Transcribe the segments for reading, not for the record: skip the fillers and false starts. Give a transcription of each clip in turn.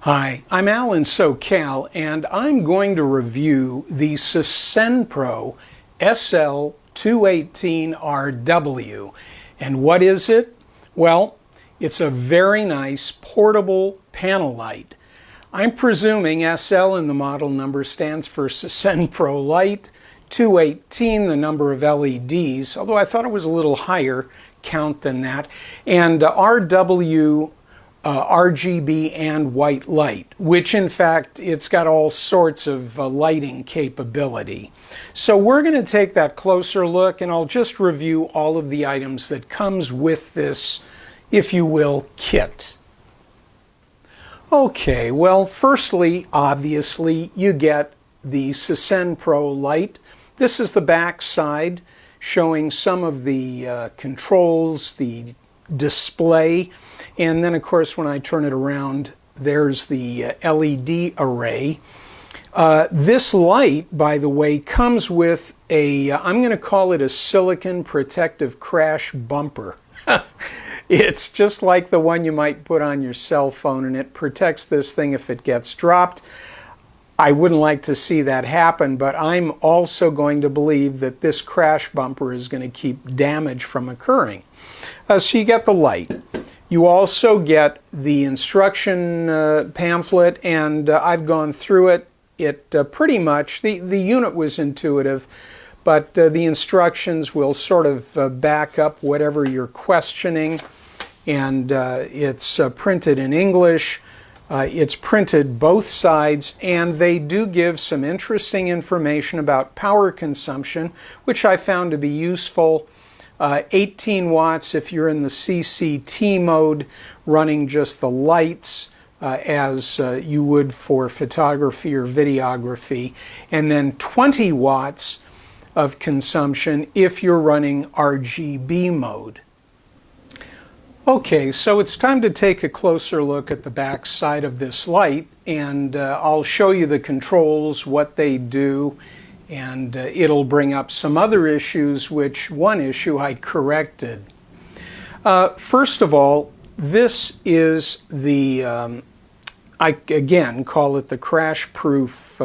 Hi, I'm Al in SoCal, and I'm going to review the SESENPRO SL218RW. And what is it? Well, it's a very nice portable panel light. I'm presuming SL in the model number stands for SESENPRO Light, 218 the number of LEDs, although I thought it was a little higher count than that, and RW RGB and white light, which in fact it's got all sorts of lighting capability. So we're going to take that closer look, and I'll just review all of the items that comes with this, if you will, kit. Okay, well, firstly, obviously, you get the SESENPRO light. This is the back side showing some of the controls, the display, and then of course when I turn it around there's the LED array. This light, by the way, comes with a, I'm going to call it a silicon protective crash bumper. It's just like the one you might put on your cell phone, and it protects this thing if it gets dropped. I wouldn't like to see that happen, but I'm also going to believe that this crash bumper is going to keep damage from occurring. So you get the light. You also get the instruction pamphlet, and I've gone through it. It pretty much, the unit was intuitive, but the instructions will sort of back up whatever you're questioning, and it's printed in English. It's printed both sides, and they do give some interesting information about power consumption, which I found to be useful. 18 watts if you're in the CCT mode, running just the lights as you would for photography or videography, and then 20 watts of consumption if you're running RGB mode. Okay, so it's time to take a closer look at the back side of this light, and I'll show you the controls, what they do, and it'll bring up some other issues, which one issue I corrected. First of all, this is the, I again call it the crash-proof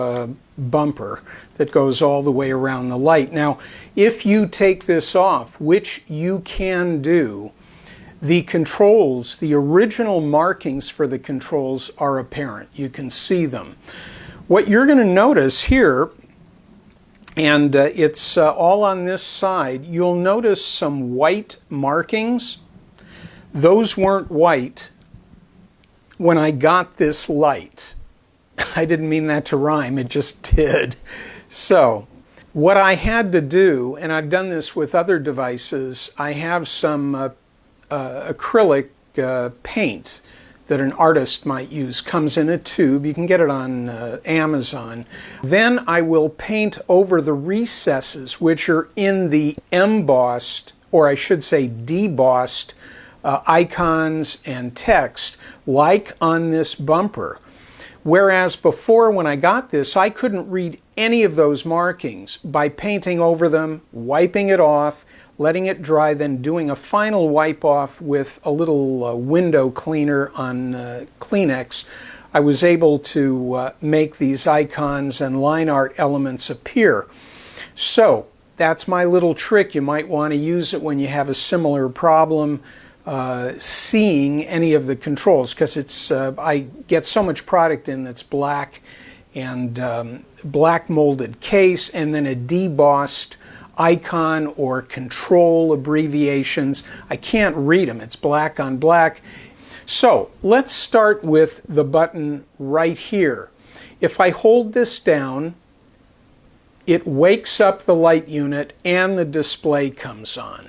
bumper that goes all the way around the light. Now, if you take this off, which you can do, the controls, the original markings for the controls are apparent. You can see them. What you're going to notice here, and it's all on this side, you'll notice some white markings. Those weren't white when I got this light. I didn't mean that to rhyme, it just did. So what I had to do, and I've done this with other devices, I have some acrylic paint that an artist might use. Comes in a tube. You can get it on Amazon. Then I will paint over the recesses, which are in the embossed, or I should say debossed, icons and text, like on this bumper. Whereas before, when I got this, I couldn't read any of those markings. By painting over them, wiping it off, letting it dry, then doing a final wipe off with a little window cleaner on Kleenex, I was able to make these icons and line art elements appear. So that's my little trick. You might want to use it when you have a similar problem seeing any of the controls, because it's I get so much product in that's black, and black molded case, and then a debossed icon or control abbreviations. I can't read them. It's black on black. So let's start with the button right here. If I hold this down, it wakes up the light unit and the display comes on.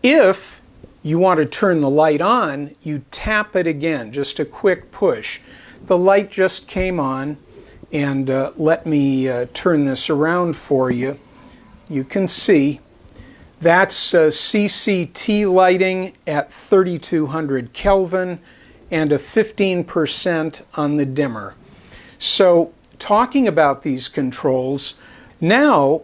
If you want to turn the light on, you tap it again, just a quick push. The light just came on, and let me turn this around for you. You can see that's CCT lighting at 3200 Kelvin and a 15% on the dimmer. So talking about these controls, now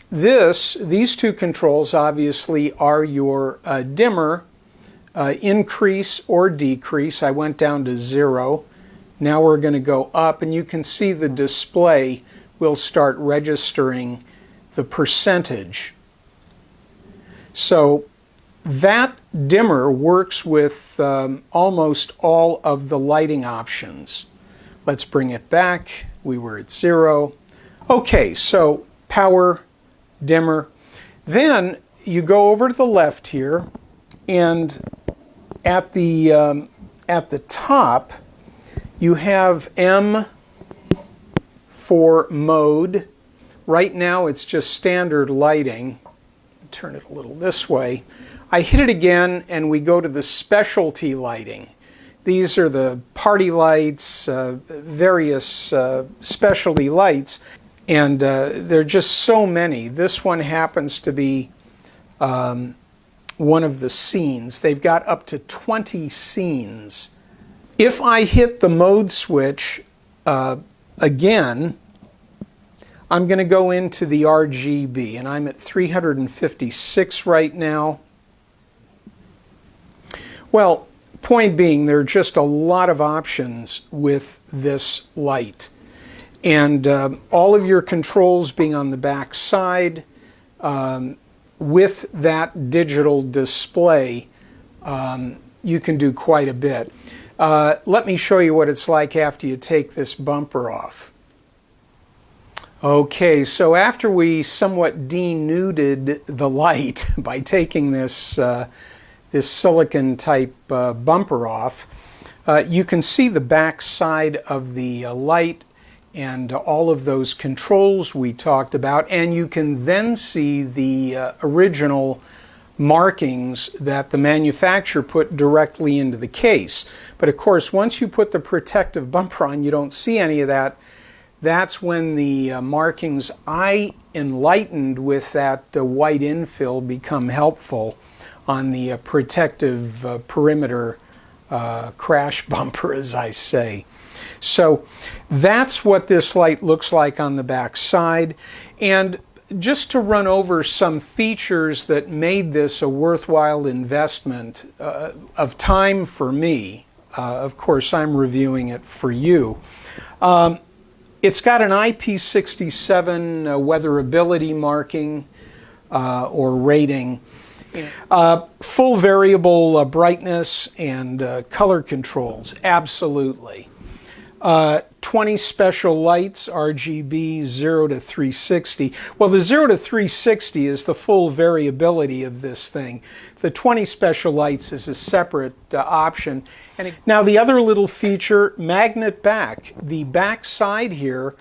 these two controls obviously are your dimmer, increase or decrease. I went down to 0. Now we're going to go up, and you can see the display will start registering the percentage. So that dimmer works with almost all of the lighting options. Let's bring it back. We were at 0. Okay, so power, dimmer. Then you go over to the left here, and at the top you have M for mode. Right now it's just standard lighting. Turn it a little this way. I hit it again and we go to the specialty lighting. These are the party lights, various specialty lights, and there are just so many. This one happens to be one of the scenes. They've got up to 20 scenes. If I hit the mode switch again, I'm going to go into the RGB, and I'm at 356 right now. Well, point being, there are just a lot of options with this light. And all of your controls being on the back side, with that digital display, you can do quite a bit. Let me show you what it's like after you take this bumper off. Okay, so after we somewhat denuded the light by taking this this silicon type bumper off, you can see the back side of the light and all of those controls we talked about, and you can then see the original markings that the manufacturer put directly into the case. But of course, once you put the protective bumper on, you don't see any of that. That's when the markings I enlightened with that white infill become helpful on the protective perimeter crash bumper, as I say. So that's what this light looks like on the back side. And just to run over some features that made this a worthwhile investment of time for me, of course I'm reviewing it for you. It's got an IP67 weatherability marking or rating, full variable brightness and color controls, absolutely. 20 special lights, RGB 0 to 360. Well, the 0 to 360 is the full variability of this thing. The 20 special lights is a separate option. And now the other little feature, magnet back. The back side here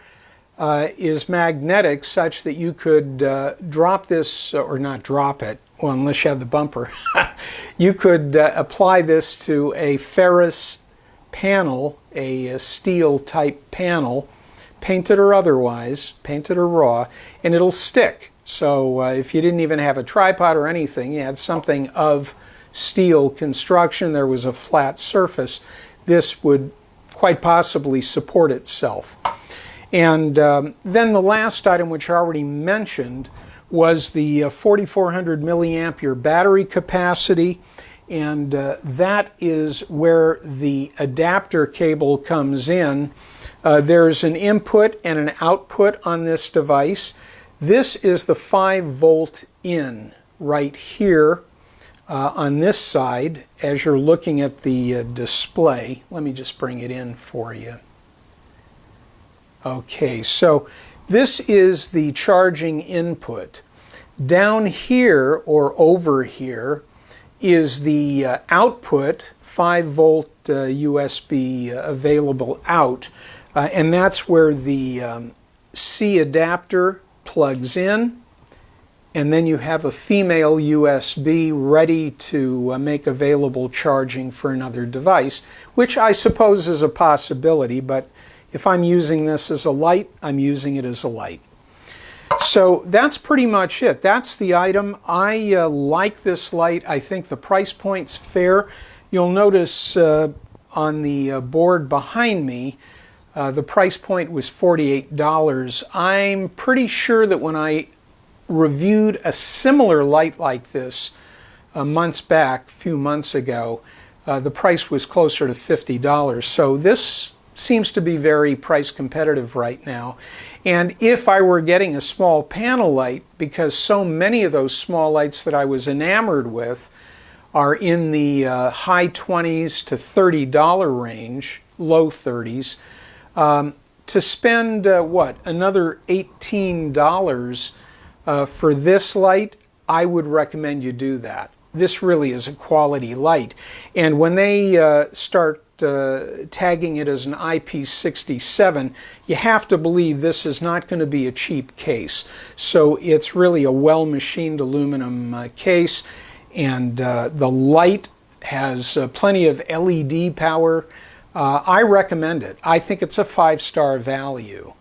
is magnetic, such that you could drop this, or not drop it, well, unless you have the bumper. You could apply this to a ferrous panel, a steel type panel, painted or otherwise, painted or raw, and it'll stick. So if you didn't even have a tripod or anything, you had something of steel construction, there was a flat surface, this would quite possibly support itself. And then the last item, which I already mentioned, was the 4,400 milliampere battery capacity. And that is where the adapter cable comes in. There's an input and an output on this device. This is the 5-volt in right here on this side as you're looking at the display. Let me just bring it in for you. Okay, so this is the charging input. Down here, or over here, is the output, 5-volt USB available out, and that's where the C adapter plugs in, and then you have a female USB ready to make available charging for another device, which I suppose is a possibility, but if I'm using this as a light, I'm using it as a light. So that's pretty much it. That's the item. I like this light. I think the price point's fair. You'll notice on the board behind me, the price point was $48. I'm pretty sure that when I reviewed a similar light like this months back, a few months ago, the price was closer to $50. So this seems to be very price competitive right now. And if I were getting a small panel light, because so many of those small lights that I was enamored with are in the high 20s to $30 range, low 30s, to spend what, another $18 for this light, I would recommend you do that. This really is a quality light. And when they start tagging it as an IP67, you have to believe this is not going to be a cheap case. So it's really a well-machined aluminum case, and the light has plenty of LED power. I recommend it. I think it's a 5-star value.